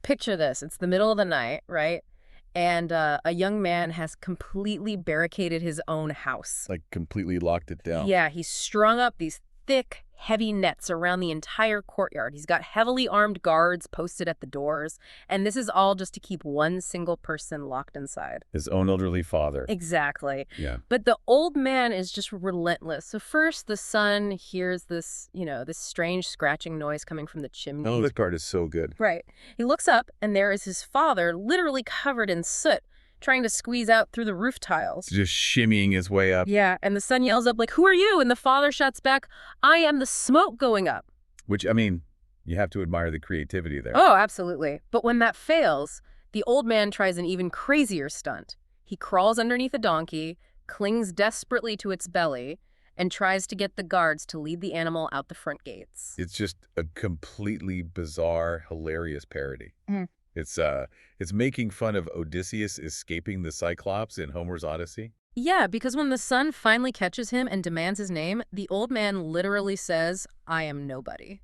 picture this. It's the middle of the night, right? And a young man has completely barricaded his own house. Like completely locked it down. Yeah, he's strung up these thick, heavy nets around the entire courtyard. He's got heavily armed guards posted at the doors, and this is all just to keep one single person locked inside. His own elderly father. Exactly. Yeah. But the old man is just relentless. So first the son hears this, this strange scratching noise coming from the chimney. Oh, this part is so good. Right. He looks up, and there is his father, literally covered in soot, trying to squeeze out through the roof tiles. Just shimmying his way up. Yeah, and the son yells up, like, "Who are you?" And the father shouts back, "I am the smoke going up." Which, I mean, you have to admire the creativity there. Oh, absolutely. But when that fails, the old man tries an even crazier stunt. He crawls underneath a donkey, clings desperately to its belly, and tries to get the guards to lead the animal out the front gates. It's just a completely bizarre, hilarious parody. It's making fun of Odysseus escaping the Cyclops in Homer's Odyssey. Yeah, because when the son finally catches him and demands his name, the old man literally says, "I am nobody."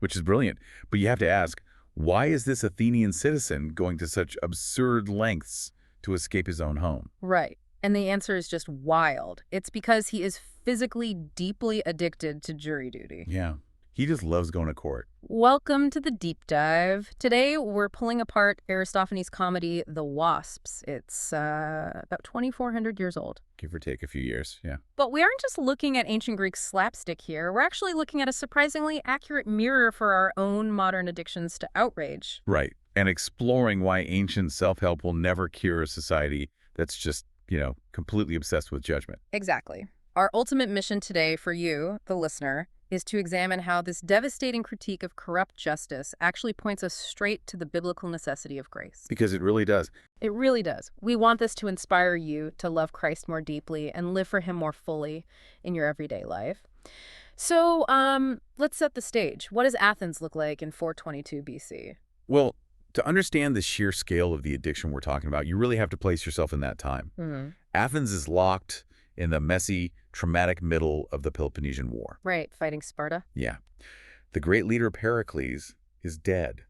Which is brilliant. But you have to ask, why is this Athenian citizen going to such absurd lengths to escape his own home? Right. And the answer is just wild. It's because he is physically deeply addicted to jury duty. Yeah. He just loves going to court. Welcome to the deep dive. Today, we're pulling apart Aristophanes' comedy, The Wasps. It's about 2,400 years old. Give or take a few years, yeah. But we aren't just looking at ancient Greek slapstick here. We're actually looking at a surprisingly accurate mirror for our own modern addictions to outrage. Right. And exploring why ancient self-help will never cure a society that's just, completely obsessed with judgment. Exactly. Our ultimate mission today for you, the listener, is to examine how this devastating critique of corrupt justice actually points us straight to the biblical necessity of grace. Because it really does. It really does. We want this to inspire you to love Christ more deeply and live for him more fully in your everyday life. So, let's set the stage. What does Athens look like in 422 BC? Well, to understand the sheer scale of the addiction we're talking about, you really have to place yourself in that time. Athens is locked in the messy, traumatic middle of the Peloponnesian War. Right, fighting Sparta. Yeah. The great leader Pericles is dead.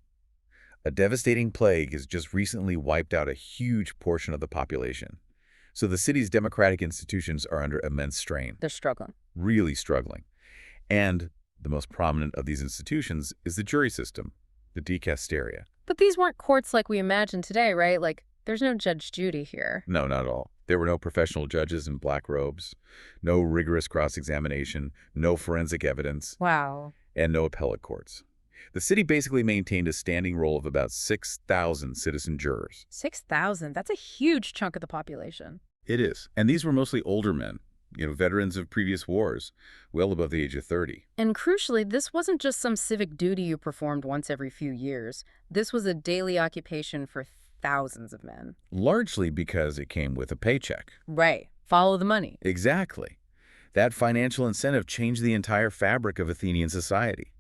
A devastating plague has just recently wiped out a huge portion of the population. So the city's democratic institutions are under immense strain. They're struggling. Really struggling. And the most prominent of these institutions is the jury system, the dicasteria. But these weren't courts like we imagine today, right? Like, there's no Judge Judy here. No, not at all. There were no professional judges in black robes, no rigorous cross-examination, no forensic evidence. Wow. And no appellate courts. The city basically maintained a standing roll of about 6,000 citizen jurors. 6,000? That's a huge chunk of the population. It is. And these were mostly older men, veterans of previous wars, well above the age of 30. And crucially, this wasn't just some civic duty you performed once every few years. This was a daily occupation for thousands of men. Largely because it came with a paycheck. Right. Follow the money. Exactly. That financial incentive changed the entire fabric of Athenian society.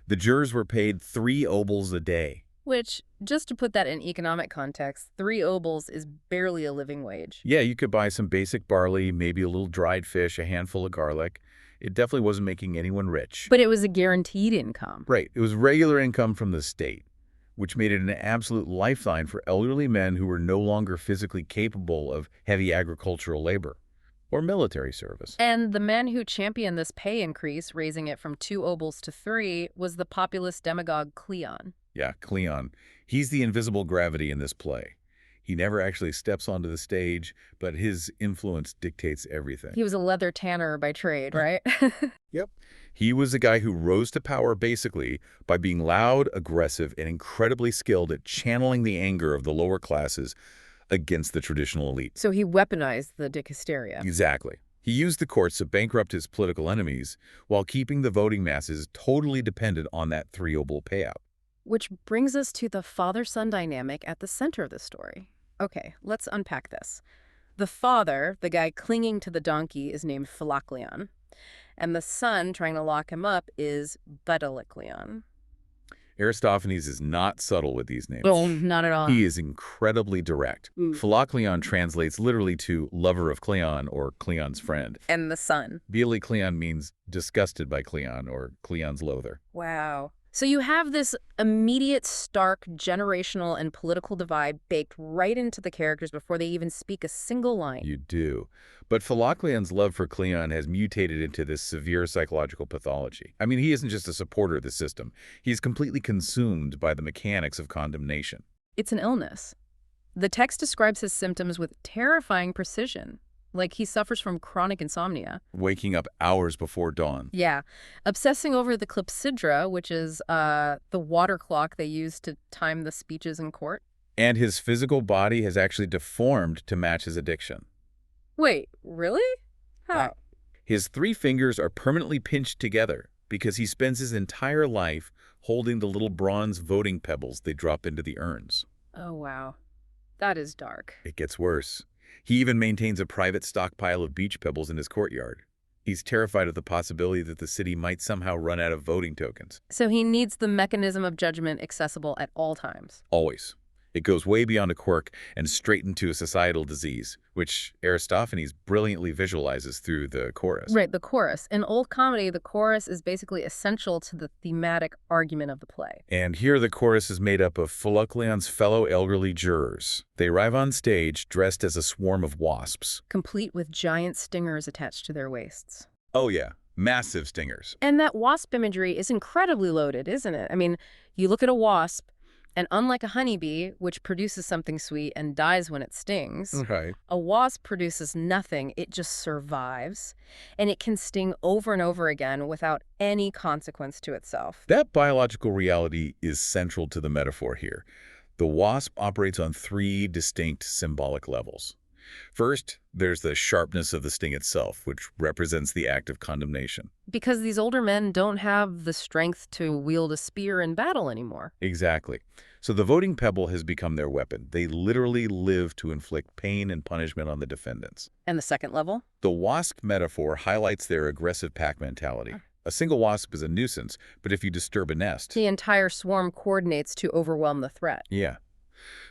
The jurors were paid 3 obols a day. Which, just to put that in economic context, 3 obols is barely a living wage. Yeah, you could buy some basic barley, maybe a little dried fish, a handful of garlic. It definitely wasn't making anyone rich. But it was a guaranteed income. Right. It was regular income from the state, which made it an absolute lifeline for elderly men who were no longer physically capable of heavy agricultural labor or military service. And the man who championed this pay increase, raising it from 2 obols to 3, was the populist demagogue Cleon. Yeah, Cleon. He's the invisible gravity in this play. He never actually steps onto the stage, but his influence dictates everything. He was a leather tanner by trade, right? Yep. He was a guy who rose to power basically by being loud, aggressive, and incredibly skilled at channeling the anger of the lower classes against the traditional elite. So he weaponized the dicasteria. Exactly. He used the courts to bankrupt his political enemies while keeping the voting masses totally dependent on that 3 obol payout. Which brings us to the father-son dynamic at the center of the story. Okay, let's unpack this. The father, the guy clinging to the donkey, is named Philocleon. And the son trying to lock him up is Cleon. Aristophanes is not subtle with these names. Oh, not at all. He is incredibly direct. Philocleon translates literally to lover of Cleon or Cleon's friend. And the son. Cleon means disgusted by Cleon or Cleon's loather. Wow. So you have this immediate, stark generational and political divide baked right into the characters before they even speak a single line. You do. But Philocleon's love for Cleon has mutated into this severe psychological pathology. I mean, he isn't just a supporter of the system. He's completely consumed by the mechanics of condemnation. It's an illness. The text describes his symptoms with terrifying precision, like he suffers from chronic insomnia. Waking up hours before dawn. Yeah, obsessing over the clepsydra, which is the water clock they use to time the speeches in court. And his physical body has actually deformed to match his addiction. Wait, really? How? His 3 fingers are permanently pinched together because he spends his entire life holding the little bronze voting pebbles they drop into the urns. Oh, wow. That is dark. It gets worse. He even maintains a private stockpile of beach pebbles in his courtyard. He's terrified of the possibility that the city might somehow run out of voting tokens. So he needs the mechanism of judgment accessible at all times. Always. It goes way beyond a quirk and straight into a societal disease, which Aristophanes brilliantly visualizes through the chorus. Right, the chorus. In old comedy, the chorus is basically essential to the thematic argument of the play. And here the chorus is made up of Philocleon's fellow elderly jurors. They arrive on stage dressed as a swarm of wasps. Complete with giant stingers attached to their waists. Oh yeah, massive stingers. And that wasp imagery is incredibly loaded, isn't it? I mean, you look at a wasp, and unlike a honeybee, which produces something sweet and dies when it stings, Right. a wasp produces nothing. It just survives. And it can sting over and over again without any consequence to itself. That biological reality is central to the metaphor here. The wasp operates on 3 distinct symbolic levels. First, there's the sharpness of the sting itself, which represents the act of condemnation. Because these older men don't have the strength to wield a spear in battle anymore. Exactly. So the voting pebble has become their weapon. They literally live to inflict pain and punishment on the defendants. And the second level? The wasp metaphor highlights their aggressive pack mentality. A single wasp is a nuisance, but if you disturb a nest... The entire swarm coordinates to overwhelm the threat. Yeah.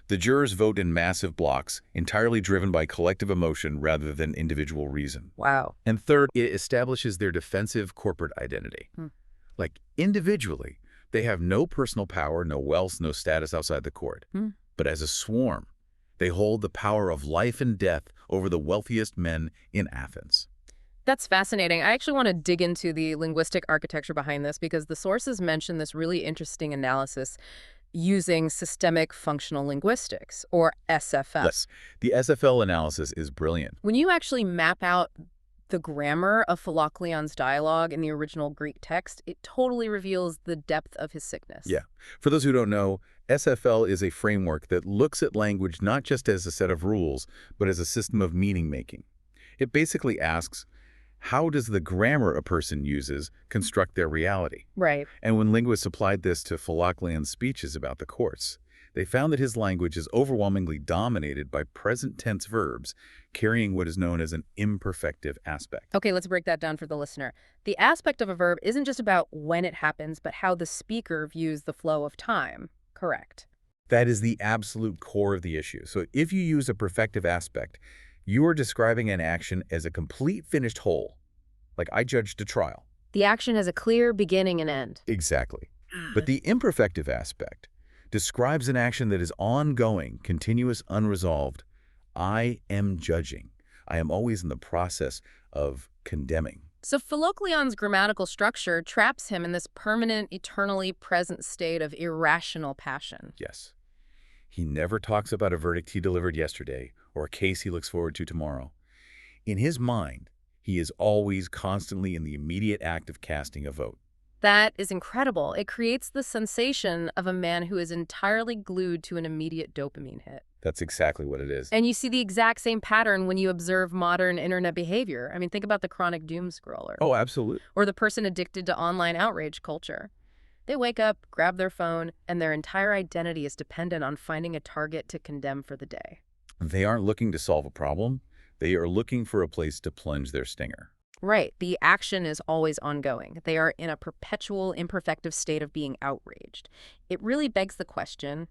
The jurors vote in massive blocks, entirely driven by collective emotion rather than individual reason. Wow. And third, it establishes their defensive corporate identity. Like, individually, they have no personal power, no wealth, no status outside the court. But as a swarm, they hold the power of life and death over the wealthiest men in Athens. That's fascinating. I actually want to dig into the linguistic architecture behind this because the sources mention this really interesting analysis using systemic functional linguistics, or SFL. Yes, the SFL analysis is brilliant. When you actually map out the grammar of Philocleon's dialogue in the original Greek text, it totally reveals the depth of his sickness. Yeah. For those who don't know, SFL is a framework that looks at language not just as a set of rules, but as a system of meaning-making. It basically asks, how does the grammar a person uses construct their reality? Right. And when linguists applied this to Philocleon's speeches about the courts, they found that his language is overwhelmingly dominated by present tense verbs carrying what is known as an imperfective aspect. Okay, let's break that down for the listener. The aspect of a verb isn't just about when it happens, but how the speaker views the flow of time. Correct. That is the absolute core of the issue. So if you use a perfective aspect, you are describing an action as a complete finished whole, like I judged a trial. The action has a clear beginning and end. Exactly. But the imperfective aspect describes an action that is ongoing, continuous, unresolved. I am judging. I am always in the process of condemning. So Philocleon's grammatical structure traps him in this permanent, eternally present state of irrational passion. Yes. He never talks about a verdict he delivered yesterday or a case he looks forward to tomorrow. In his mind, he is always constantly in the immediate act of casting a vote. That is incredible. It creates the sensation of a man who is entirely glued to an immediate dopamine hit. That's exactly what it is. And you see the exact same pattern when you observe modern internet behavior. I mean, think about the chronic doom scroller. Oh, absolutely. Or the person addicted to online outrage culture. They wake up, grab their phone, and their entire identity is dependent on finding a target to condemn for the day. They aren't looking to solve a problem. They are looking for a place to plunge their stinger. Right. The action is always ongoing. They are in a perpetual, imperfective state of being outraged. It really begs the question,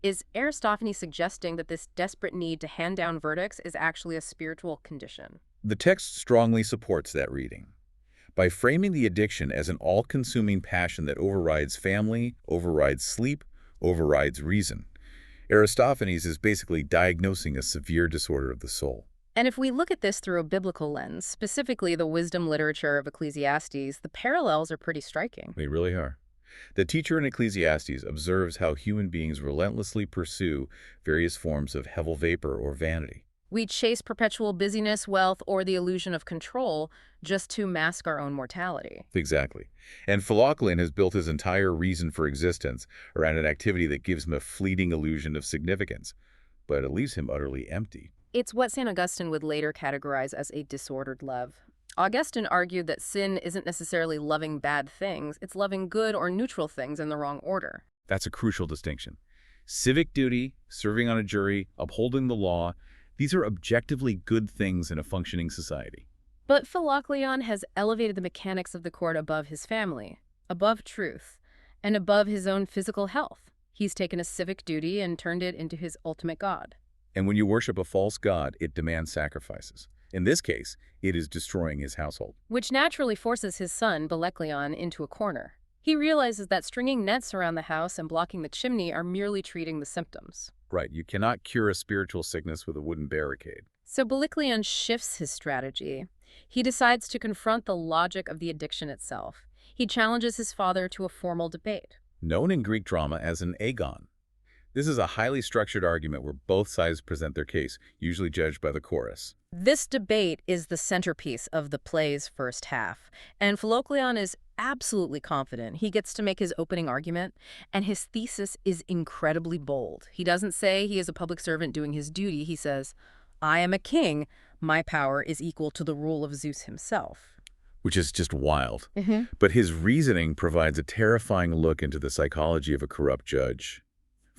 is Aristophanes suggesting that this desperate need to hand down verdicts is actually a spiritual condition? The text strongly supports that reading. by framing the addiction as an all-consuming passion that overrides family, overrides sleep, overrides reason. Aristophanes is basically diagnosing a severe disorder of the soul. And if we look at this through a biblical lens, specifically the wisdom literature of Ecclesiastes, the parallels are pretty striking. They really are. The teacher in Ecclesiastes observes how human beings relentlessly pursue various forms of hevel vapor or vanity. We chase perpetual busyness, wealth, or the illusion of control just to mask our own mortality. Exactly. And Philocleon has built his entire reason for existence around an activity that gives him a fleeting illusion of significance, but it leaves him utterly empty. It's what St. Augustine would later categorize as a disordered love. Augustine argued that sin isn't necessarily loving bad things, it's loving good or neutral things in the wrong order. That's a crucial distinction. Civic duty, serving on a jury, upholding the law, these are objectively good things in a functioning society. But Philocleon has elevated the mechanics of the court above his family, above truth, and above his own physical health. He's taken a civic duty and turned it into his ultimate god. And when you worship a false god, it demands sacrifices. In this case, it is destroying his household. Which naturally forces his son, Bellecleon, into a corner. He realizes that stringing nets around the house and blocking the chimney are merely treating the symptoms. Right, you cannot cure a spiritual sickness with a wooden barricade. So Bellecleon shifts his strategy. He decides to confront the logic of the addiction itself. He challenges his father to a formal debate. Known in Greek drama as an agon. This is a highly structured argument where both sides present their case, usually judged by the chorus. This debate is the centerpiece of the play's first half, and Philocleon is absolutely confident. He gets to make his opening argument, and his thesis is incredibly bold. He doesn't say he is a public servant doing his duty. He says, I am a king. My power is equal to the rule of Zeus himself. Which is just wild. But his reasoning provides a terrifying look into the psychology of a corrupt judge.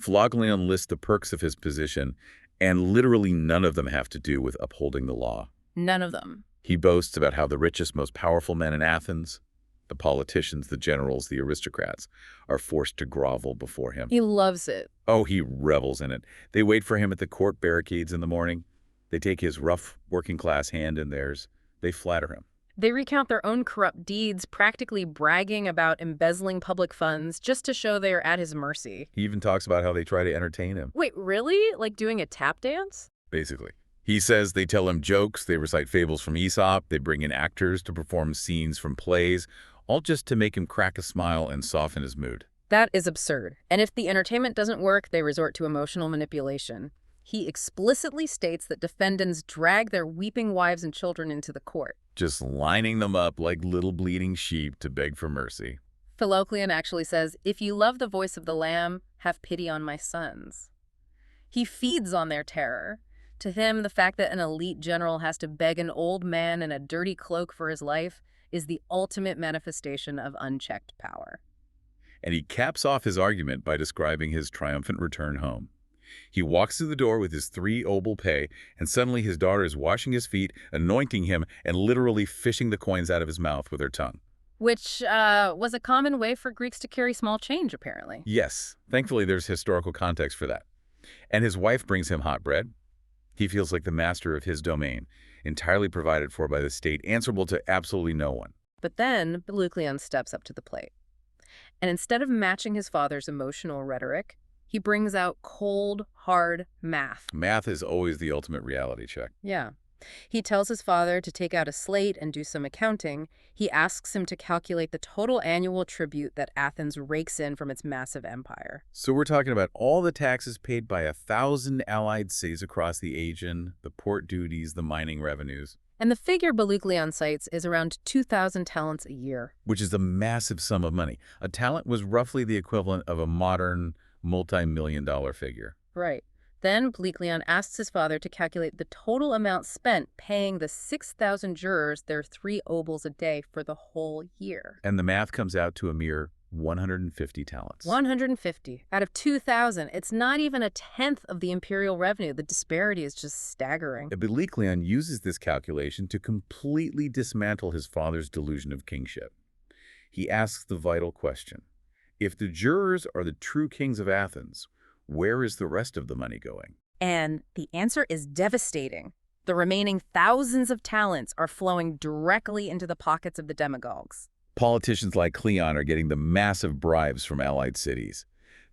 Philocleon lists the perks of his position, and literally none of them have to do with upholding the law. None of them. He boasts about how the richest, most powerful men in Athens, the politicians, the generals, the aristocrats, are forced to grovel before him. He loves it. Oh, he revels in it. They wait for him at the court barricades in the morning. They take his rough, working-class hand in theirs. They flatter him. They recount their own corrupt deeds, practically bragging about embezzling public funds just to show they are at his mercy. He even talks about how they try to entertain him. Wait, really? Like doing a tap dance? Basically. He says they tell him jokes, they recite fables from Aesop, they bring in actors to perform scenes from plays, all just to make him crack a smile and soften his mood. That is absurd. And if the entertainment doesn't work, they resort to emotional manipulation. He explicitly states that defendants drag their weeping wives and children into the court, just lining them up like little bleeding sheep to beg for mercy. Philocleon actually says, if you love the voice of the Lamb, have pity on my sons. He feeds on their terror. To him, the fact that an elite general has to beg an old man in a dirty cloak for his life is the ultimate manifestation of unchecked power. And he caps off his argument by describing his triumphant return home. He walks through the door with his 3 obol pay, and suddenly his daughter is washing his feet, anointing him, and literally fishing the coins out of his mouth with her tongue. Which was a common way for Greeks to carry small change, apparently. Yes. Thankfully, there's historical context for that. And his wife brings him hot bread. He feels like the master of his domain, entirely provided for by the state, answerable to absolutely no one. But then Bellecleon steps up to the plate. And instead of matching his father's emotional rhetoric, he brings out cold, hard math. Math is always the ultimate reality check. Yeah. He tells his father to take out a slate and do some accounting. He asks him to calculate the total annual tribute that Athens rakes in from its massive empire. So we're talking about all the taxes paid by 1,000 allied cities across the Aegean, the port duties, the mining revenues. And the figure Bellecleon cites is around 2,000 talents a year. Which is a massive sum of money. A talent was roughly the equivalent of a modern multi-million-dollar figure. Right. Then Bellecleon asks his father to calculate the total amount spent paying the 6,000 jurors their 3 obols a day for the whole year. And the math comes out to a mere 150 talents. 150 out of 2,000. It's not even a tenth of the imperial revenue. The disparity is just staggering. Bellecleon uses this calculation to completely dismantle his father's delusion of kingship. He asks the vital question. If the jurors are the true kings of Athens, where is the rest of the money going? And the answer is devastating. The remaining thousands of talents are flowing directly into the pockets of the demagogues. Politicians like Cleon are getting the massive bribes from allied cities.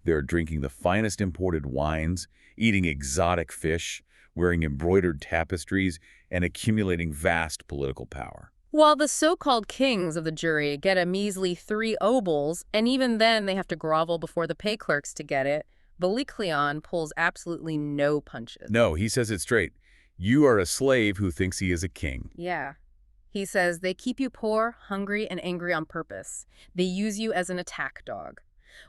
They're drinking the finest imported wines, eating exotic fish, wearing embroidered tapestries, and accumulating vast political power. While the so-called kings of the jury get a measly 3 obols, and even then they have to grovel before the pay clerks to get it, bully Cleon pulls absolutely no punches. No, he says it straight. You are a slave who thinks he is a king. Yeah. He says they keep you poor, hungry, and angry on purpose. They use you as an attack dog.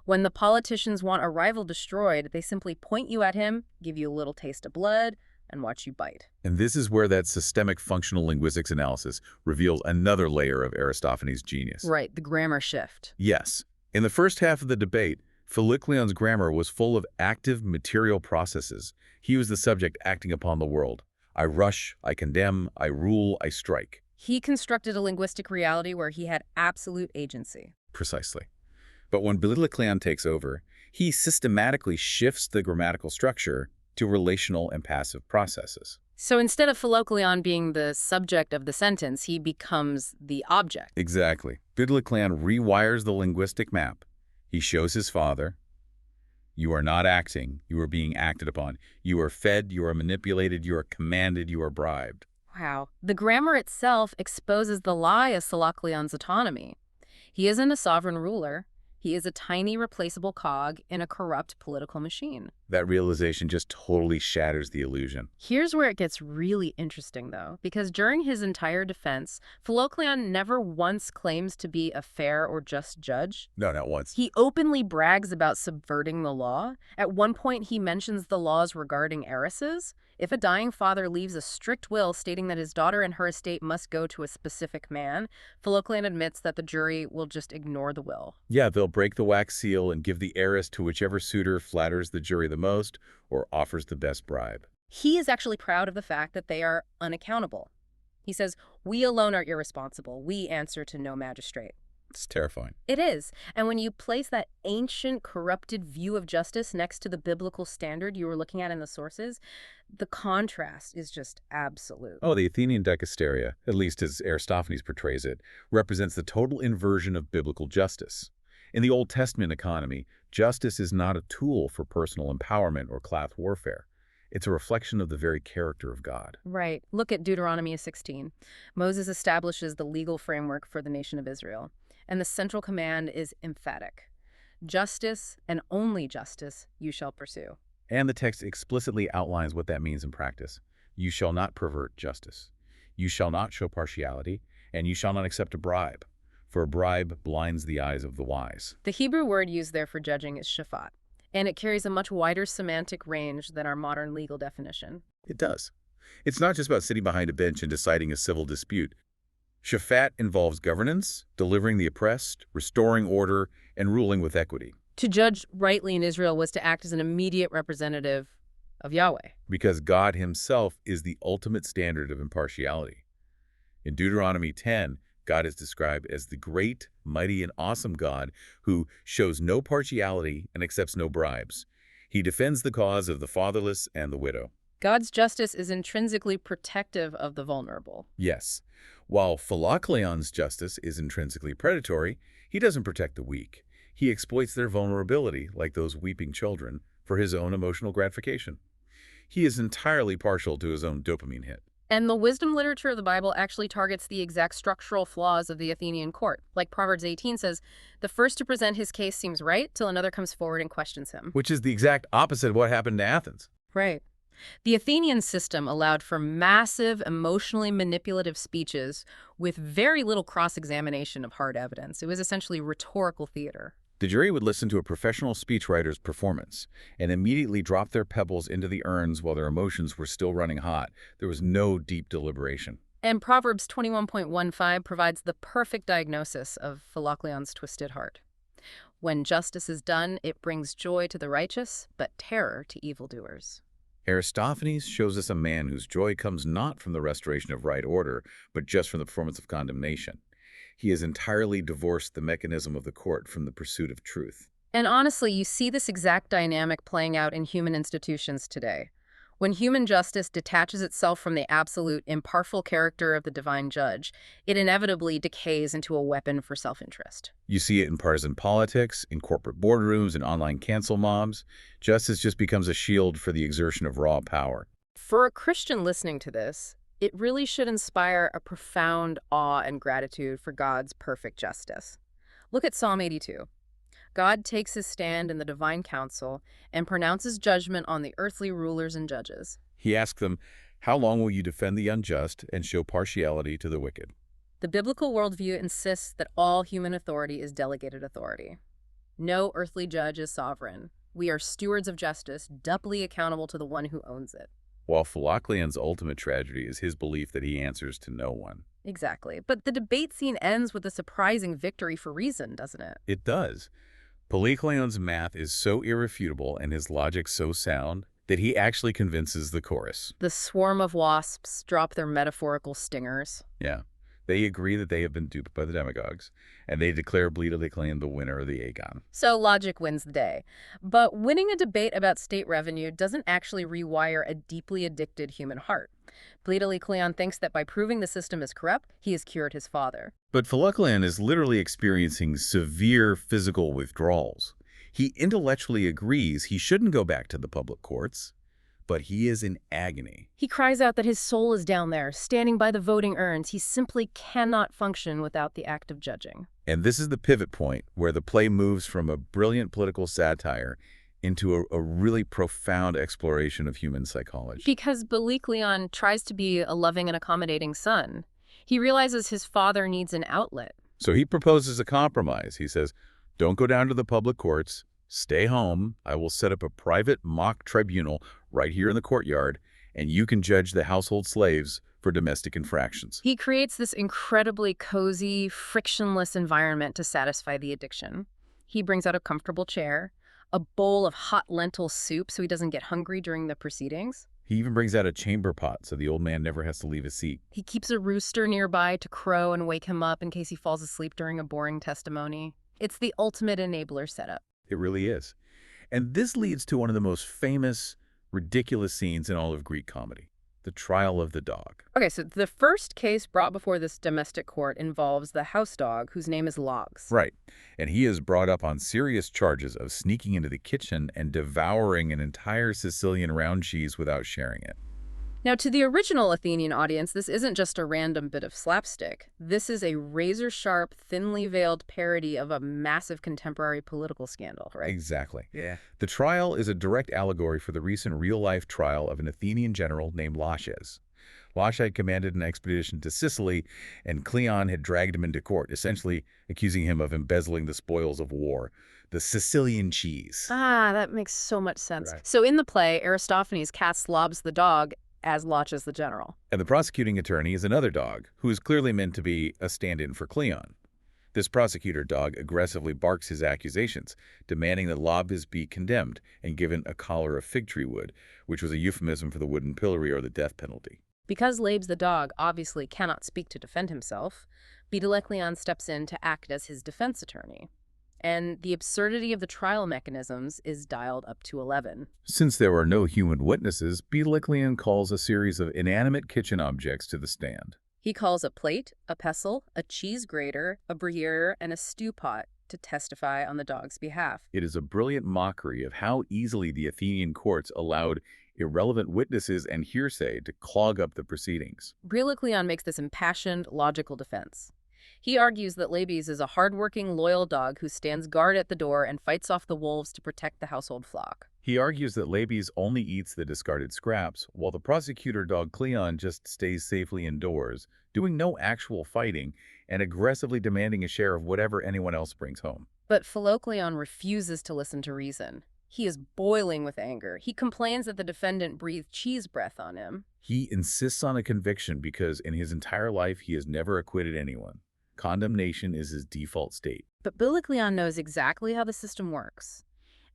When the politicians want a rival destroyed, they simply point you at him, give you a little taste of blood, and watch you bite. And this is where that systemic functional linguistics analysis reveals another layer of Aristophanes' genius. Right, the grammar shift. Yes. In the first half of the debate, Philocleon's grammar was full of active material processes. He was the subject acting upon the world. I rush, I condemn, I rule, I strike. He constructed a linguistic reality where he had absolute agency. Precisely. But when Cleon takes over, he systematically shifts the grammatical structure to relational and passive processes. So instead of Philocleon being the subject of the sentence, he becomes the object. Exactly. Cleon rewires the linguistic map. He shows his father, you are not acting, you are being acted upon. You are fed, you are manipulated, you are commanded, you are bribed. Wow. The grammar itself exposes the lie of Philocleon's autonomy. He isn't a sovereign ruler. He is a tiny replaceable cog in a corrupt political machine. That realization just totally shatters the illusion. Here's where it gets really interesting, though, because during his entire defense, Philocleon never once claims to be a fair or just judge. No, not once. He openly brags about subverting the law. At one point, he mentions the laws regarding heiresses. If a dying father leaves a strict will stating that his daughter and her estate must go to a specific man, Philocleon admits that the jury will just ignore the will. Yeah, they'll break the wax seal and give the heiress to whichever suitor flatters the jury the most or offers the best bribe. He is actually proud of the fact that they are unaccountable. He says, "We alone are irresponsible. We answer to no magistrate." It's terrifying. It is. And when you place that ancient, corrupted view of justice next to the biblical standard you were looking at in the sources, the contrast is just absolute. Oh, the Athenian dicasteria, at least as Aristophanes portrays it, represents the total inversion of biblical justice. In the Old Testament economy, justice is not a tool for personal empowerment or class warfare. It's a reflection of the very character of God. Right. Look at Deuteronomy 16. Moses establishes the legal framework for the nation of Israel, and the central command is emphatic. Justice, and only justice, you shall pursue. And the text explicitly outlines what that means in practice. You shall not pervert justice. You shall not show partiality, and you shall not accept a bribe, for a bribe blinds the eyes of the wise. The Hebrew word used there for judging is shafat, and it carries a much wider semantic range than our modern legal definition. It does. It's not just about sitting behind a bench and deciding a civil dispute. Shafat involves governance, delivering the oppressed, restoring order, and ruling with equity. To judge rightly in Israel was to act as an immediate representative of Yahweh. Because God himself is the ultimate standard of impartiality. In Deuteronomy 10, God is described as the great, mighty, and awesome God who shows no partiality and accepts no bribes. He defends the cause of the fatherless and the widow. God's justice is intrinsically protective of the vulnerable. Yes. While Philocleon's justice is intrinsically predatory, he doesn't protect the weak. He exploits their vulnerability, like those weeping children, for his own emotional gratification. He is entirely partial to his own dopamine hit. And the wisdom literature of the Bible actually targets the exact structural flaws of the Athenian court. Like Proverbs 18 says, the first to present his case seems right till another comes forward and questions him. Which is the exact opposite of what happened to Athens. Right. The Athenian system allowed for massive, emotionally manipulative speeches with very little cross-examination of hard evidence. It was essentially rhetorical theater. The jury would listen to a professional speechwriter's performance and immediately drop their pebbles into the urns while their emotions were still running hot. There was no deep deliberation. And Proverbs 21.15 provides the perfect diagnosis of Philocleon's twisted heart. When justice is done, it brings joy to the righteous, but terror to evildoers. Aristophanes shows us a man whose joy comes not from the restoration of right order, but just from the performance of condemnation. He has entirely divorced the mechanism of the court from the pursuit of truth. And honestly, you see this exact dynamic playing out in human institutions today. When human justice detaches itself from the absolute, impartial character of the divine judge, it inevitably decays into a weapon for self-interest. You see it in partisan politics, in corporate boardrooms, and online cancel mobs. Justice just becomes a shield for the exertion of raw power. For a Christian listening to this, it really should inspire a profound awe and gratitude for God's perfect justice. Look at Psalm 82. God takes his stand in the divine council and pronounces judgment on the earthly rulers and judges. He asks them, "How long will you defend the unjust and show partiality to the wicked?" The biblical worldview insists that all human authority is delegated authority. No earthly judge is sovereign. We are stewards of justice, doubly accountable to the one who owns it. While Philocleon's ultimate tragedy is his belief that he answers to no one. Exactly. But the debate scene ends with a surprising victory for reason, doesn't it? It does. Philocleon's math is so irrefutable and his logic so sound that he actually convinces the chorus. The swarm of wasps drop their metaphorical stingers. Yeah. They agree that they have been duped by the demagogues, and they declare Philocleon the winner of the agon. So logic wins the day. But winning a debate about state revenue doesn't actually rewire a deeply addicted human heart. Cleon thinks that by proving the system is corrupt, he has cured his father. But Philocleon is literally experiencing severe physical withdrawals. He intellectually agrees he shouldn't go back to the public courts, but he is in agony. He cries out that his soul is down there, standing by the voting urns. He simply cannot function without the act of judging. And this is the pivot point where the play moves from a brilliant political satire into a really profound exploration of human psychology. Because Cleon tries to be a loving and accommodating son. He realizes his father needs an outlet. So he proposes a compromise. He says, "Don't go down to the public courts. Stay home. I will set up a private mock tribunal right here in the courtyard, and you can judge the household slaves for domestic infractions." He creates this incredibly cozy, frictionless environment to satisfy the addiction. He brings out a comfortable chair, a bowl of hot lentil soup so he doesn't get hungry during the proceedings. He even brings out a chamber pot so the old man never has to leave his seat. He keeps a rooster nearby to crow and wake him up in case he falls asleep during a boring testimony. It's the ultimate enabler setup. It really is. And this leads to one of the most famous, ridiculous scenes in all of Greek comedy, the trial of the dog. Okay, so the first case brought before this domestic court involves the house dog, whose name is Logs. Right. And he is brought up on serious charges of sneaking into the kitchen and devouring an entire Sicilian round cheese without sharing it. Now, to the original Athenian audience, this isn't just a random bit of slapstick. This is a razor-sharp, thinly veiled parody of a massive contemporary political scandal, right? Exactly. Yeah. The trial is a direct allegory for the recent real-life trial of an Athenian general named Laches. Laches had commanded an expedition to Sicily, and Cleon had dragged him into court, essentially accusing him of embezzling the spoils of war, the Sicilian cheese. Ah, that makes so much sense. Right. So in the play, Aristophanes casts Lobs the dog as Laches the general. And the prosecuting attorney is another dog, who is clearly meant to be a stand-in for Cleon. This prosecutor dog aggressively barks his accusations, demanding that Lobs be condemned and given a collar of fig tree wood, which was a euphemism for the wooden pillory or the death penalty. Because Labes the dog obviously cannot speak to defend himself, Cleon steps in to act as his defense attorney. And the absurdity of the trial mechanisms is dialed up to 11. Since there are no human witnesses, Cleon calls a series of inanimate kitchen objects to the stand. He calls a plate, a pestle, a cheese grater, a bruyere, and a stew pot to testify on the dog's behalf. It is a brilliant mockery of how easily the Athenian courts allowed irrelevant witnesses and hearsay to clog up the proceedings. Cleon makes this impassioned, logical defense. He argues that Labes is a hardworking, loyal dog who stands guard at the door and fights off the wolves to protect the household flock. He argues that Labes only eats the discarded scraps, while the prosecutor dog Cleon just stays safely indoors, doing no actual fighting and aggressively demanding a share of whatever anyone else brings home. But Cleon refuses to listen to reason. He is boiling with anger. He complains that the defendant breathed cheese breath on him. He insists on a conviction because in his entire life he has never acquitted anyone. Condemnation is his default state. But Cleon knows exactly how the system works,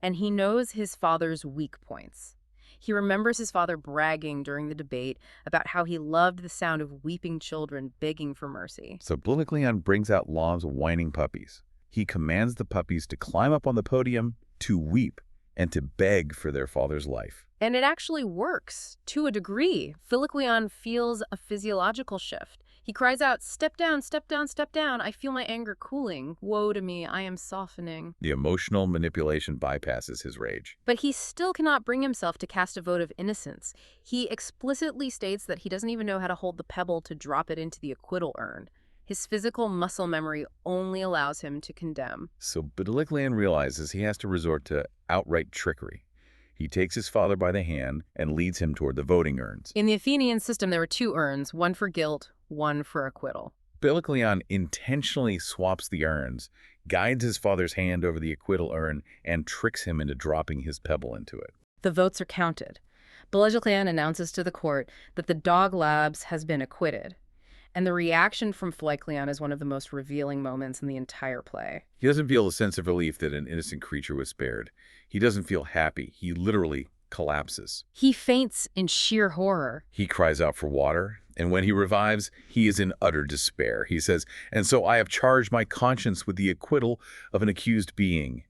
and he knows his father's weak points. He remembers his father bragging during the debate about how he loved the sound of weeping children begging for mercy. So Cleon brings out Lob's whining puppies. He commands the puppies to climb up on the podium, to weep, and to beg for their father's life. And it actually works, to a degree. Philocleon feels a physiological shift. He cries out, "Step down, step down, step down. I feel my anger cooling. Woe to me, I am softening." The emotional manipulation bypasses his rage. But he still cannot bring himself to cast a vote of innocence. He explicitly states that he doesn't even know how to hold the pebble to drop it into the acquittal urn. His physical muscle memory only allows him to condemn. So Bidalichlion realizes he has to resort to outright trickery. He takes his father by the hand and leads him toward the voting urns. In the Athenian system, there were two urns, one for guilt, one for acquittal. Bidalichlion intentionally swaps the urns, guides his father's hand over the acquittal urn, and tricks him into dropping his pebble into it. The votes are counted. Bidalichlion announces to the court that the dog Labs has been acquitted. And the reaction from Philocleon is one of the most revealing moments in the entire play. He doesn't feel a sense of relief that an innocent creature was spared. He doesn't feel happy. He literally collapses. He faints in sheer horror. He cries out for water, and when he revives, he is in utter despair. He says, "And so I have charged my conscience with the acquittal of an accused being.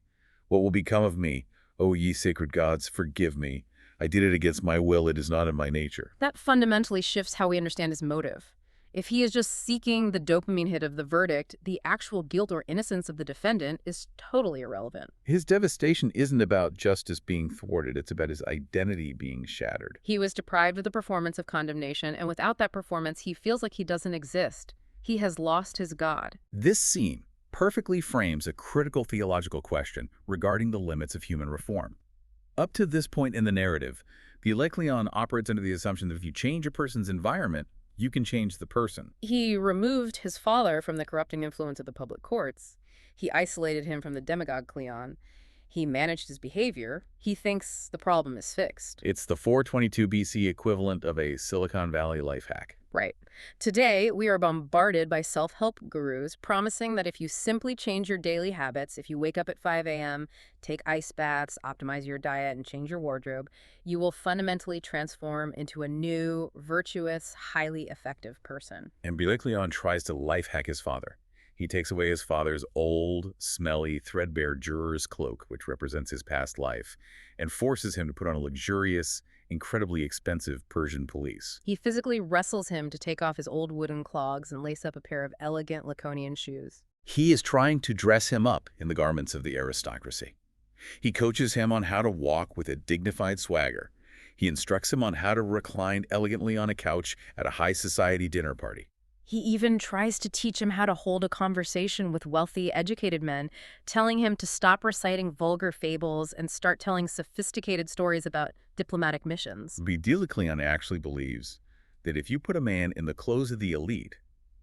What will become of me? O ye sacred gods, forgive me. I did it against my will. It is not in my nature." That fundamentally shifts how we understand his motive. If he is just seeking the dopamine hit of the verdict, the actual guilt or innocence of the defendant is totally irrelevant. His devastation isn't about justice being thwarted. It's about his identity being shattered. He was deprived of the performance of condemnation, and without that performance, he feels like he doesn't exist. He has lost his God. This scene perfectly frames a critical theological question regarding the limits of human reform. Up to this point in the narrative, the Eulecleon operates under the assumption that if you change a person's environment, you can change the person. He removed his father from the corrupting influence of the public courts. He isolated him from the demagogue Cleon. He managed his behavior. He thinks the problem is fixed. It's the 422 BC equivalent of a Silicon Valley life hack. Right. Today, we are bombarded by self-help gurus promising that if you simply change your daily habits, if you wake up at 5 a.m., take ice baths, optimize your diet, and change your wardrobe, you will fundamentally transform into a new, virtuous, highly effective person. And Bidalichlion tries to life hack his father. He takes away his father's old, smelly, threadbare juror's cloak, which represents his past life, and forces him to put on a luxurious, incredibly expensive Persian pelisse. He physically wrestles him to take off his old wooden clogs and lace up a pair of elegant Laconian shoes. He is trying to dress him up in the garments of the aristocracy. He coaches him on how to walk with a dignified swagger. He instructs him on how to recline elegantly on a couch at a high society dinner party. He even tries to teach him how to hold a conversation with wealthy, educated men, telling him to stop reciting vulgar fables and start telling sophisticated stories about diplomatic missions. Bidalichlion actually believes that if you put a man in the clothes of the elite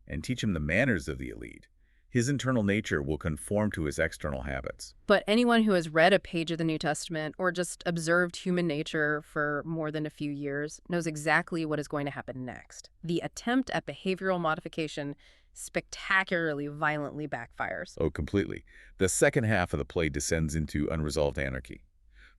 and teach him the manners of the elite, his internal nature will conform to his external habits. But anyone who has read a page of the New Testament or just observed human nature for more than a few years knows exactly what is going to happen next. The attempt at behavioral modification spectacularly violently backfires. Oh, completely. The second half of the play descends into unresolved anarchy.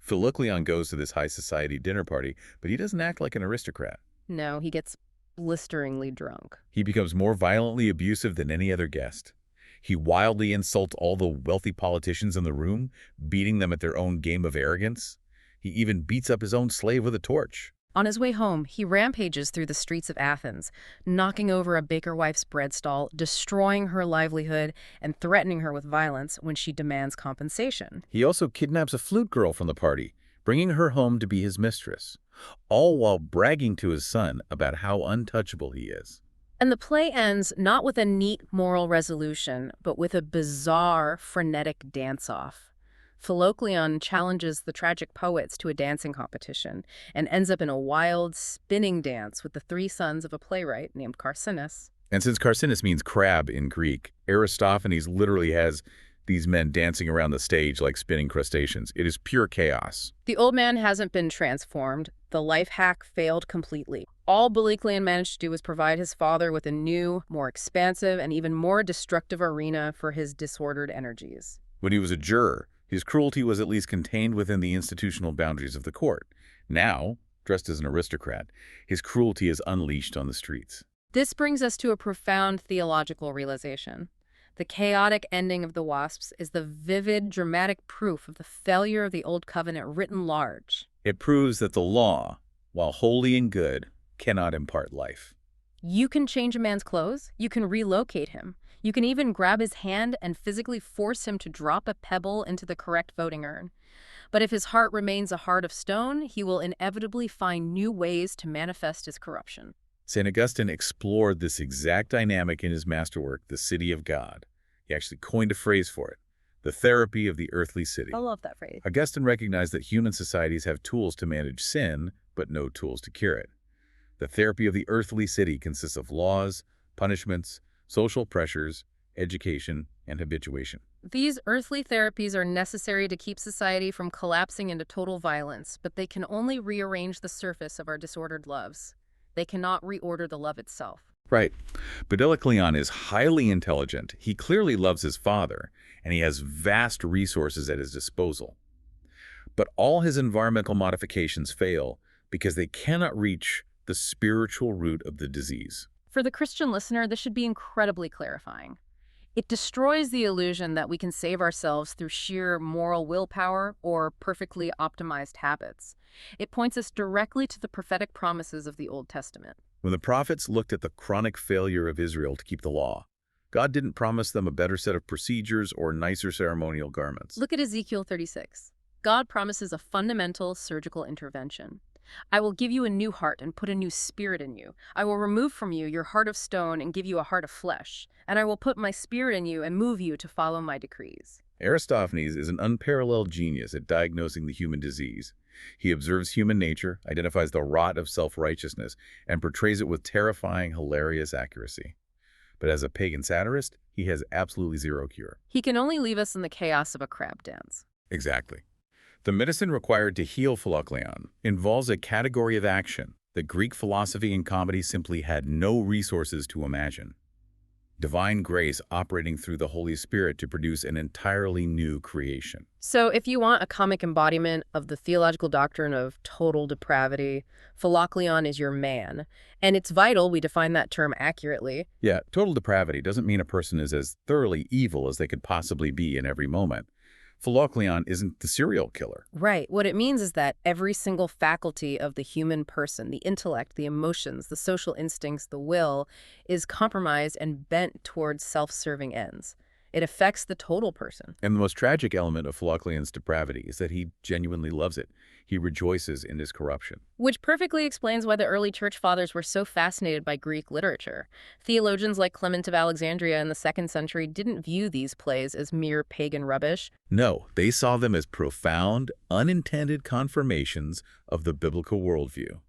Philocleon goes to this high society dinner party, but he doesn't act like an aristocrat. No, he gets blisteringly drunk. He becomes more violently abusive than any other guest. He wildly insults all the wealthy politicians in the room, beating them at their own game of arrogance. He even beats up his own slave with a torch. On his way home, he rampages through the streets of Athens, knocking over a baker wife's bread stall, destroying her livelihood, and threatening her with violence when she demands compensation. He also kidnaps a flute girl from the party, bringing her home to be his mistress, all while bragging to his son about how untouchable he is. And the play ends not with a neat moral resolution, but with a bizarre, frenetic dance-off. Philocleon challenges the tragic poets to a dancing competition and ends up in a wild, spinning dance with the three sons of a playwright named Carcinus. And since Carcinus means crab in Greek, Aristophanes literally has these men dancing around the stage like spinning crustaceans. It is pure chaos. The old man hasn't been transformed. The life hack failed completely. All Bidalichlion managed to do was provide his father with a new, more expansive, and even more destructive arena for his disordered energies. When he was a juror, his cruelty was at least contained within the institutional boundaries of the court. Now, dressed as an aristocrat, his cruelty is unleashed on the streets. This brings us to a profound theological realization. The chaotic ending of the Wasps is the vivid, dramatic proof of the failure of the Old Covenant written large. It proves that the law, while holy and good, cannot impart life. You can change a man's clothes. You can relocate him. You can even grab his hand and physically force him to drop a pebble into the correct voting urn. But if his heart remains a heart of stone, he will inevitably find new ways to manifest his corruption. St. Augustine explored this exact dynamic in his masterwork, The City of God. He actually coined a phrase for it, the therapy of the earthly city. I love that phrase. Augustine recognized that human societies have tools to manage sin, but no tools to cure it. The therapy of the earthly city consists of laws, punishments, social pressures, education, and habituation. These earthly therapies are necessary to keep society from collapsing into total violence, but they can only rearrange the surface of our disordered loves. They cannot reorder the love itself. Right. But Cleon is highly intelligent. He clearly loves his father, and he has vast resources at his disposal. But all his environmental modifications fail because they cannot reach the spiritual root of the disease. For the Christian listener, this should be incredibly clarifying. It destroys the illusion that we can save ourselves through sheer moral willpower or perfectly optimized habits. It points us directly to the prophetic promises of the Old Testament. When the prophets looked at the chronic failure of Israel to keep the law, God didn't promise them a better set of procedures or nicer ceremonial garments. Look at Ezekiel 36. God promises a fundamental surgical intervention. I will give you a new heart and put a new spirit in you. I will remove from you your heart of stone and give you a heart of flesh. And I will put my spirit in you and move you to follow my decrees. Aristophanes is an unparalleled genius at diagnosing the human disease. He observes human nature, identifies the rot of self-righteousness, and portrays it with terrifying, hilarious accuracy. But as a pagan satirist, he has absolutely zero cure. He can only leave us in the chaos of a crab dance. Exactly. The medicine required to heal Philocleon involves a category of action that Greek philosophy and comedy simply had no resources to imagine. Divine grace operating through the Holy Spirit to produce an entirely new creation. So if you want a comic embodiment of the theological doctrine of total depravity, Philocleon is your man. And it's vital we define that term accurately. Yeah, total depravity doesn't mean a person is as thoroughly evil as they could possibly be in every moment. Philocleon isn't the serial killer. Right. What it means is that every single faculty of the human person, the intellect, the emotions, the social instincts, the will, is compromised and bent towards self-serving ends. It affects the total person. And the most tragic element of Philocleon's depravity is that he genuinely loves it. He rejoices in his corruption. Which perfectly explains why the early church fathers were so fascinated by Greek literature. Theologians like Clement of Alexandria in the 2nd century didn't view these plays as mere pagan rubbish. No, they saw them as profound, unintended confirmations of the biblical worldview.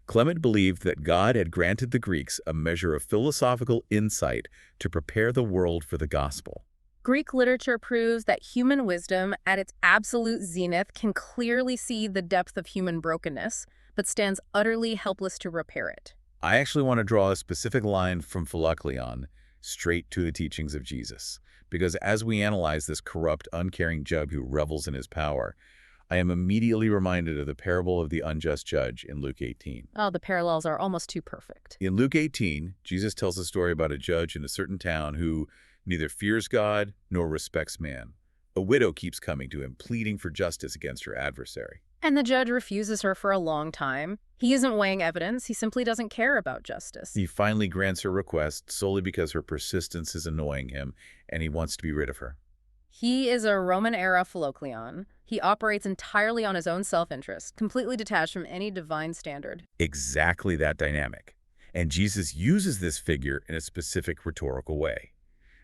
Clement believed that God had granted the Greeks a measure of philosophical insight to prepare the world for the gospel. Greek literature proves that human wisdom, at its absolute zenith, can clearly see the depth of human brokenness, but stands utterly helpless to repair it. I actually want to draw a specific line from Philocleon straight to the teachings of Jesus, because as we analyze this corrupt, uncaring judge who revels in his power, I am immediately reminded of the parable of the unjust judge in Luke 18. Oh, the parallels are almost too perfect. In Luke 18, Jesus tells a story about a judge in a certain town who neither fears God nor respects man. A widow keeps coming to him, pleading for justice against her adversary. And the judge refuses her for a long time. He isn't weighing evidence. He simply doesn't care about justice. He finally grants her request solely because her persistence is annoying him, and he wants to be rid of her. He is a Roman-era Philocleon. He operates entirely on his own self-interest, completely detached from any divine standard. Exactly that dynamic. And Jesus uses this figure in a specific rhetorical way.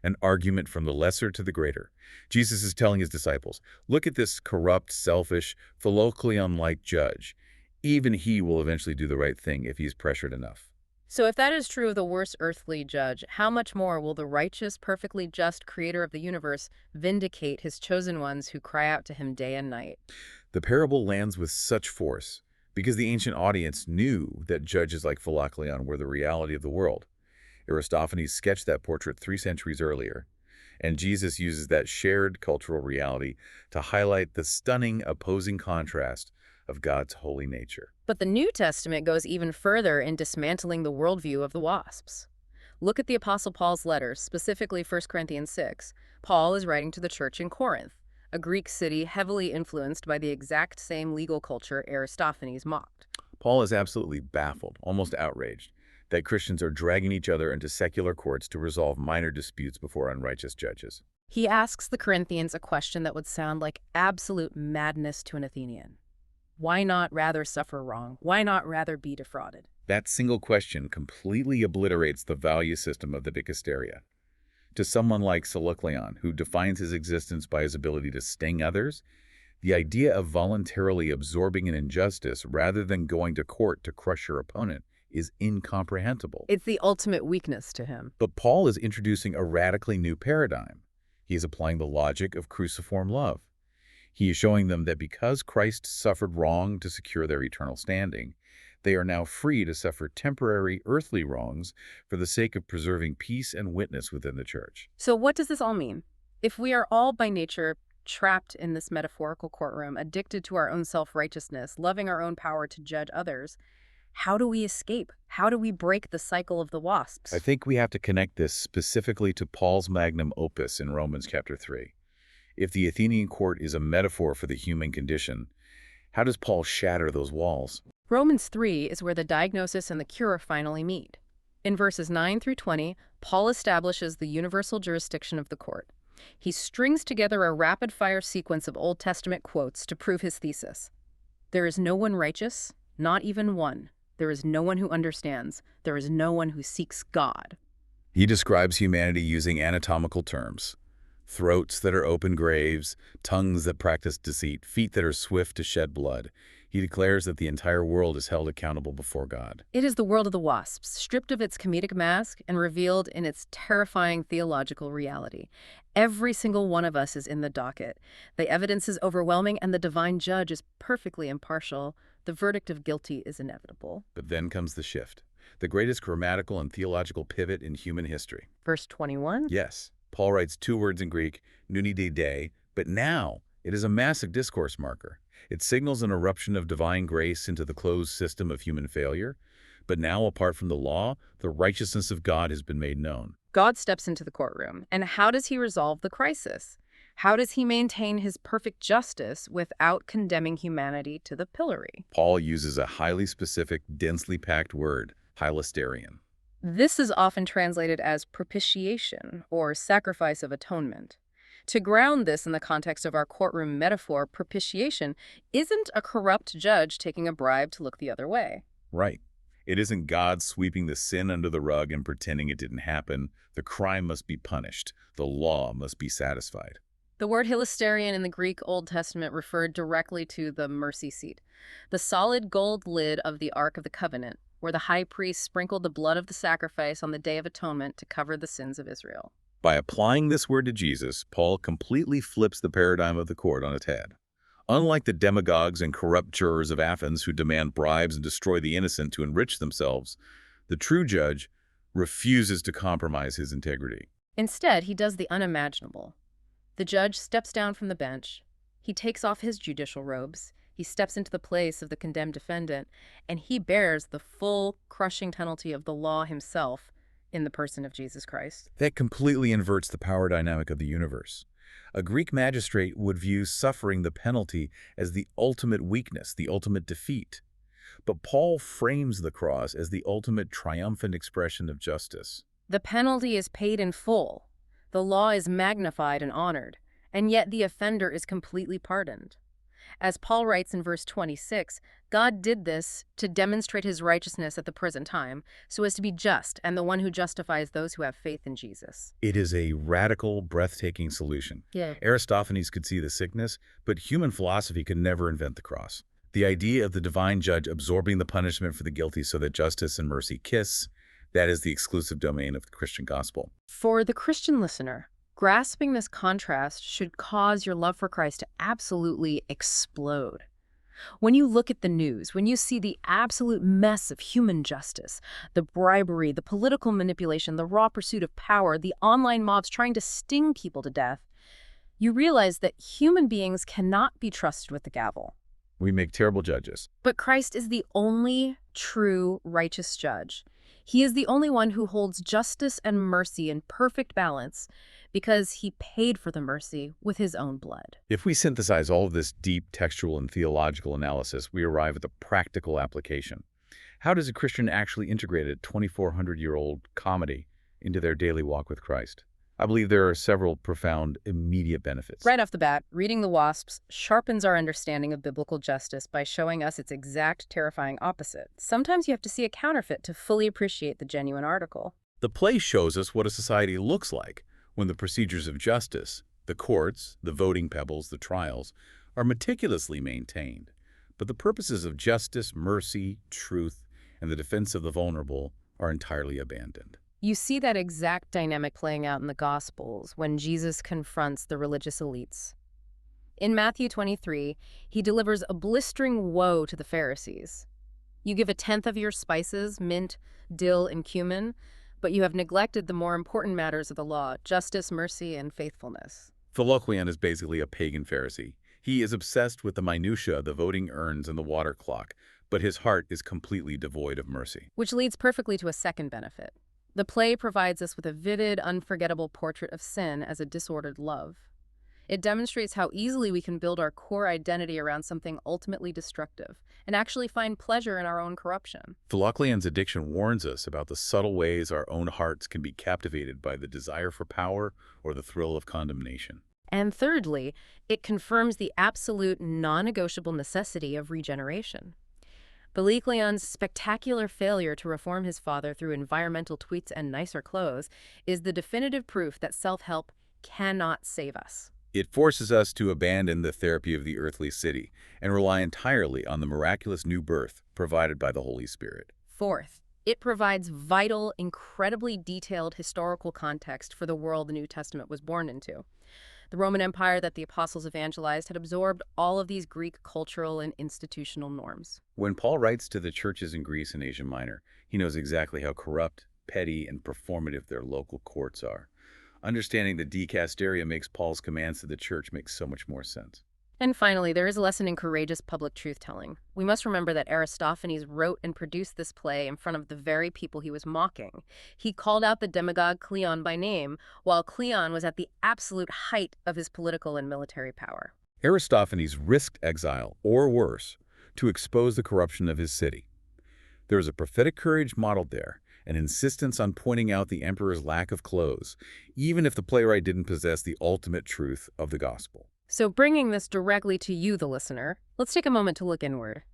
An argument from the lesser to the greater. Jesus is telling his disciples, look at this corrupt, selfish, Philocleon-like judge. Even he will eventually do the right thing if he's pressured enough. So if that is true of the worst earthly judge, how much more will the righteous, perfectly just creator of the universe vindicate his chosen ones who cry out to him day and night? The parable lands with such force because the ancient audience knew that judges like Philocleon were the reality of the world. Aristophanes sketched that portrait 3 centuries earlier, and Jesus uses that shared cultural reality to highlight the stunning opposing contrast of God's holy nature. But the New Testament goes even further in dismantling the worldview of the Wasps. Look at the Apostle Paul's letters, specifically 1 Corinthians 6. Paul is writing to the church in Corinth, a Greek city heavily influenced by the exact same legal culture Aristophanes mocked. Paul is absolutely baffled, almost outraged, that Christians are dragging each other into secular courts to resolve minor disputes before unrighteous judges. He asks the Corinthians a question that would sound like absolute madness to an Athenian. Why not rather suffer wrong? Why not rather be defrauded? That single question completely obliterates the value system of the dicasteria. To someone like Cleon, who defines his existence by his ability to sting others, the idea of voluntarily absorbing an injustice rather than going to court to crush your opponent is incomprehensible. It's the ultimate weakness to him. But Paul is introducing a radically new paradigm. He is applying the logic of cruciform love. He is showing them that because Christ suffered wrong to secure their eternal standing, they are now free to suffer temporary earthly wrongs for the sake of preserving peace and witness within the church. So what does this all mean? If we are all by nature trapped in this metaphorical courtroom, addicted to our own self-righteousness, loving our own power to judge others, how do we escape? How do we break the cycle of the wasps? I think we have to connect this specifically to Paul's magnum opus in Romans chapter 3. If the Athenian court is a metaphor for the human condition, how does Paul shatter those walls? Romans 3 is where the diagnosis and the cure finally meet. In verses 9 through 20, Paul establishes the universal jurisdiction of the court. He strings together a rapid-fire sequence of Old Testament quotes to prove his thesis. There is no one righteous, not even one. There is no one who understands. There is no one who seeks God. He describes humanity using anatomical terms. Throats that are open graves, tongues that practice deceit, feet that are swift to shed blood. He declares that the entire world is held accountable before God. It is the world of the wasps, stripped of its comedic mask and revealed in its terrifying theological reality. Every single one of us is in the docket. The evidence is overwhelming and the divine judge is perfectly impartial. The verdict of guilty is inevitable. But then comes the shift, the greatest grammatical and theological pivot in human history. Verse 21? Yes, Paul writes two words in Greek, nunide de, but now it is a massive discourse marker. It signals an eruption of divine grace into the closed system of human failure. But now, apart from the law, the righteousness of God has been made known. God steps into the courtroom. And how does he resolve the crisis? How does he maintain his perfect justice without condemning humanity to the pillory? Paul uses a highly specific, densely packed word, hilasterion. This is often translated as propitiation or sacrifice of atonement. To ground this in the context of our courtroom metaphor, propitiation isn't a corrupt judge taking a bribe to look the other way. Right. It isn't God sweeping the sin under the rug and pretending it didn't happen. The crime must be punished. The law must be satisfied. The word hilasterion in the Greek Old Testament referred directly to the mercy seat, the solid gold lid of the Ark of the Covenant, where the high priest sprinkled the blood of the sacrifice on the Day of Atonement to cover the sins of Israel. By applying this word to Jesus, Paul completely flips the paradigm of the court on its head. Unlike the demagogues and corrupt jurors of Athens who demand bribes and destroy the innocent to enrich themselves, the true judge refuses to compromise his integrity. Instead, he does the unimaginable. The judge steps down from the bench. He takes off his judicial robes. He steps into the place of the condemned defendant, and he bears the full, crushing penalty of the law himself in the person of Jesus Christ. That completely inverts the power dynamic of the universe. A Greek magistrate would view suffering the penalty as the ultimate weakness, the ultimate defeat. But Paul frames the cross as the ultimate triumphant expression of justice. The penalty is paid in full. The law is magnified and honored, and yet the offender is completely pardoned. As Paul writes in verse 26, God did this to demonstrate his righteousness at the present time, so as to be just and the one who justifies those who have faith in Jesus. It is a radical, breathtaking solution. Yeah. Aristophanes could see the sickness, but human philosophy could never invent the cross. The idea of the divine judge absorbing the punishment for the guilty so that justice and mercy kiss, that is the exclusive domain of the Christian gospel. For the Christian listener, grasping this contrast should cause your love for Christ to absolutely explode. When you look at the news, when you see the absolute mess of human justice, the bribery, the political manipulation, the raw pursuit of power, the online mobs trying to sting people to death, you realize that human beings cannot be trusted with the gavel. We make terrible judges. But Christ is the only true righteous judge. He is the only one who holds justice and mercy in perfect balance because he paid for the mercy with his own blood. If we synthesize all of this deep textual and theological analysis, we arrive at the practical application. How does a Christian actually integrate a 2,400-year-old comedy into their daily walk with Christ? I believe there are several profound, immediate benefits. Right off the bat, reading the Wasps sharpens our understanding of biblical justice by showing us its exact terrifying opposite. Sometimes you have to see a counterfeit to fully appreciate the genuine article. The play shows us what a society looks like when the procedures of justice, the courts, the voting pebbles, the trials, are meticulously maintained. But the purposes of justice, mercy, truth, and the defense of the vulnerable are entirely abandoned. You see that exact dynamic playing out in the Gospels when Jesus confronts the religious elites. In Matthew 23, he delivers a blistering woe to the Pharisees. You give a tenth of your spices, mint, dill, and cumin, but you have neglected the more important matters of the law, justice, mercy, and faithfulness. Cleon is basically a pagan Pharisee. He is obsessed with the minutiae, the voting urns, and the water clock, but his heart is completely devoid of mercy. Which leads perfectly to a second benefit. The play provides us with a vivid, unforgettable portrait of sin as a disordered love. It demonstrates how easily we can build our core identity around something ultimately destructive and actually find pleasure in our own corruption. Cleon's addiction warns us about the subtle ways our own hearts can be captivated by the desire for power or the thrill of condemnation. And thirdly, it confirms the absolute non-negotiable necessity of regeneration. Cleon's spectacular failure to reform his father through environmental tweets and nicer clothes is the definitive proof that self-help cannot save us. It forces us to abandon the therapy of the earthly city and rely entirely on the miraculous new birth provided by the Holy Spirit. Fourth, it provides vital, incredibly detailed historical context for the world the New Testament was born into. The Roman Empire that the apostles evangelized had absorbed all of these Greek cultural and institutional norms. When Paul writes to the churches in Greece and Asia Minor, he knows exactly how corrupt, petty, and performative their local courts are. Understanding the dicasteria makes Paul's commands to the church make so much more sense. And finally, there is a lesson in courageous public truth-telling. We must remember that Aristophanes wrote and produced this play in front of the very people he was mocking. He called out the demagogue Cleon by name, while Cleon was at the absolute height of his political and military power. Aristophanes risked exile, or worse, to expose the corruption of his city. There is a prophetic courage modeled there, an insistence on pointing out the emperor's lack of clothes, even if the playwright didn't possess the ultimate truth of the gospel. So bringing this directly to you, the listener, let's take a moment to look inward.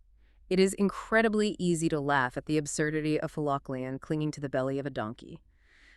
It is incredibly easy to laugh at the absurdity of Cleon clinging to the belly of a donkey.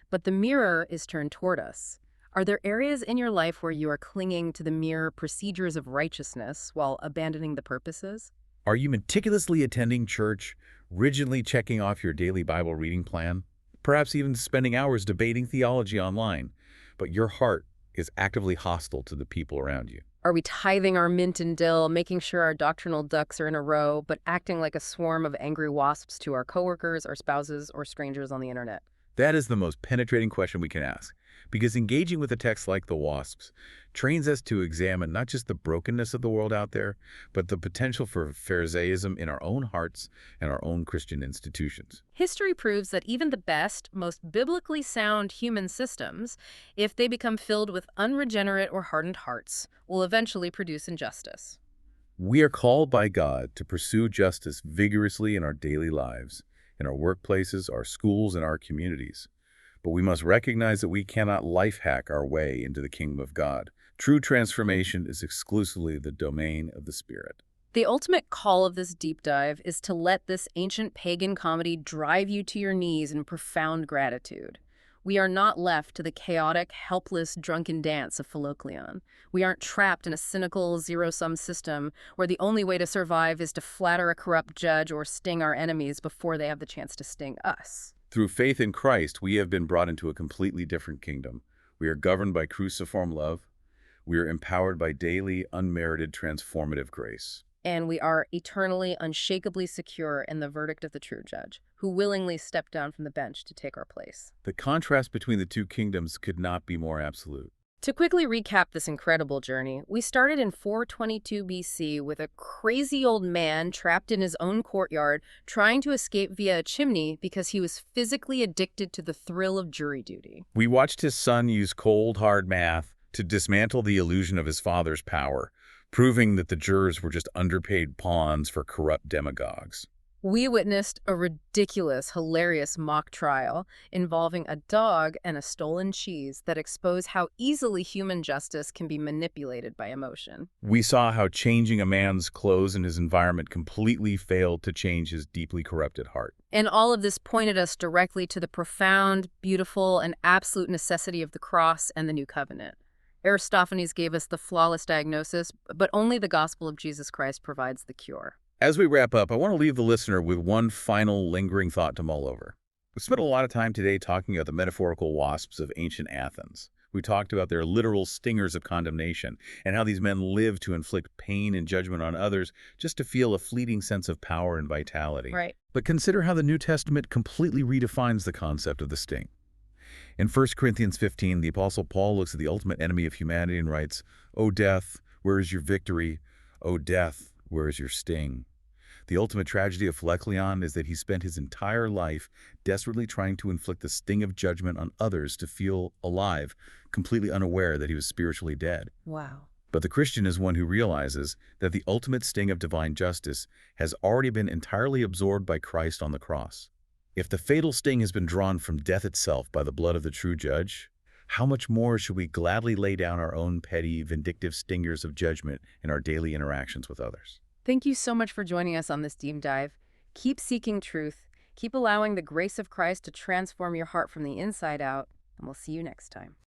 But the mirror is turned toward us. Are there areas in your life where you are clinging to the mere procedures of righteousness while abandoning the purposes? Are you meticulously attending church, rigidly checking off your daily Bible reading plan, perhaps even spending hours debating theology online, but your heart is actively hostile to the people around you? Are we tithing our mint and dill, making sure our doctrinal ducks are in a row, but acting like a swarm of angry wasps to our coworkers, our spouses, or strangers on the internet? That is the most penetrating question we can ask, because engaging with a text like the Wasps trains us to examine not just the brokenness of the world out there, but the potential for Pharisaism in our own hearts and our own Christian institutions. History proves that even the best, most biblically sound human systems, if they become filled with unregenerate or hardened hearts, will eventually produce injustice. We are called by God to pursue justice vigorously in our daily lives, in our workplaces, our schools, and our communities. But we must recognize that we cannot life hack our way into the kingdom of God. True transformation is exclusively the domain of the Spirit. The ultimate call of this deep dive is to let this ancient pagan comedy drive you to your knees in profound gratitude. We are not left to the chaotic, helpless, drunken dance of Cleon. We aren't trapped in a cynical, zero-sum system where the only way to survive is to flatter a corrupt judge or sting our enemies before they have the chance to sting us. Through faith in Christ, we have been brought into a completely different kingdom. We are governed by cruciform love. We are empowered by daily, unmerited, transformative grace. And we are eternally, unshakably secure in the verdict of the true judge, who willingly stepped down from the bench to take our place. The contrast between the two kingdoms could not be more absolute. To quickly recap this incredible journey, we started in 422 BC with a crazy old man trapped in his own courtyard trying to escape via a chimney because he was physically addicted to the thrill of jury duty. We watched his son use cold, hard math to dismantle the illusion of his father's power, proving that the jurors were just underpaid pawns for corrupt demagogues. We witnessed a ridiculous, hilarious mock trial involving a dog and a stolen cheese that expose how easily human justice can be manipulated by emotion. We saw how changing a man's clothes and his environment completely failed to change his deeply corrupted heart. And all of this pointed us directly to the profound, beautiful, and absolute necessity of the cross and the new covenant. Aristophanes gave us the flawless diagnosis, but only the gospel of Jesus Christ provides the cure. As we wrap up, I want to leave the listener with one final lingering thought to mull over. We spent a lot of time today talking about the metaphorical wasps of ancient Athens. We talked about their literal stingers of condemnation and how these men lived to inflict pain and judgment on others just to feel a fleeting sense of power and vitality. Right. But consider how the New Testament completely redefines the concept of the sting. In 1 Corinthians 15, the Apostle Paul looks at the ultimate enemy of humanity and writes, "O death, where is your victory? O death, where is your sting?" The ultimate tragedy of Cleon is that he spent his entire life desperately trying to inflict the sting of judgment on others to feel alive, completely unaware that he was spiritually dead. Wow. But the Christian is one who realizes that the ultimate sting of divine justice has already been entirely absorbed by Christ on the cross. If the fatal sting has been drawn from death itself by the blood of the true judge, how much more should we gladly lay down our own petty, vindictive stingers of judgment in our daily interactions with others? Thank you so much for joining us on this deep dive. Keep seeking truth, keep allowing the grace of Christ to transform your heart from the inside out, and we'll see you next time.